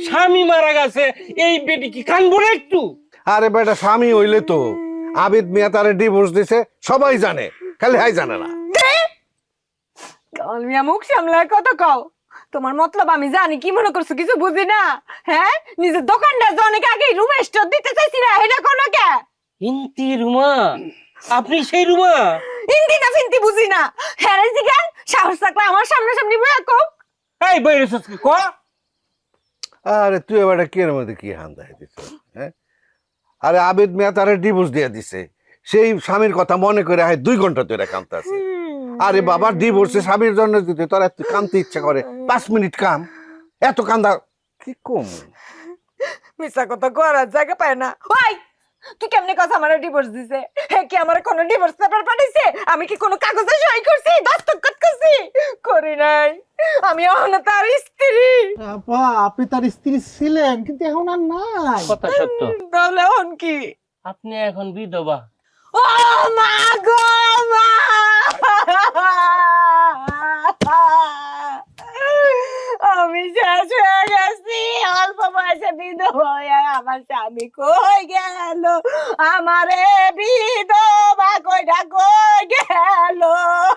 স্বামী মারা গেছে, এই বেটি কি কানবো না একটু? আরে বেটা, স্বামী হইলে তো আবিদ মিয়া তারে ডিভোর্স দিছে, সবাই জানে, খালি হাই জানে না। কাল মিয়া মুখ সামলায় কত কও। তোমার মতলব আমি জানি, কি মনে করছো কিছু বুঝি না? হ্যাঁ, নিজের দোকানটা যে অনেক আগে রুমে স্টোর দিতে চাইছি না, এটা কোনো কে? ইন্তি রুমা, আপনি সেই রুমা? হিন্দি না ফিন্তি বুঝি না। হ্যাঁ রে জিগান, সাহস থাকলে আমার সামনাসামনি বইয়া কও। এই বইরেছিস কি ক? আরে তুই এবার কি এর মধ্যে কি হান দেখাই দিছ? হ্যাঁ, আরে আবিদ মিয়া তারে ডিভোর্স দিয়ে দিছে, সেই স্বামীর কথা মনে করে হয় 2 ঘন্টা ধরে কাঁদতেছে। আরে বাবা, ডিভোর্সে স্বামীর জন্য যদি তোর এত কাঁদতে ইচ্ছা করে, 5 মিনিট কাম, এত কান্দা কি কম? মিছা কথা করার জায়গা পায় না। ওই তুই কেমনে কথা আমার ডিভোর্স দিছে? হে কি আমার কোনো ডিভোর্স পেপার পাঠাইছে? আমি কি কোনো কাগজে সই করছি, দস্তখত করছি? করি নাই। আমি এখন তার স্ত্রী। আপা, আপনি তার স্ত্রী ছিলেন, কিন্তু এখন আর নাই। কথা সত্য, তাহলে এখন কি? আপনি এখন বিধবা। ও মা গো মা! আমি শেষ হয়ে গেছি, অল্প বয়সে বিধবা হয়ে। আমার স্বামী কই গেল? আমারে বিধবা কইরা কই গেল?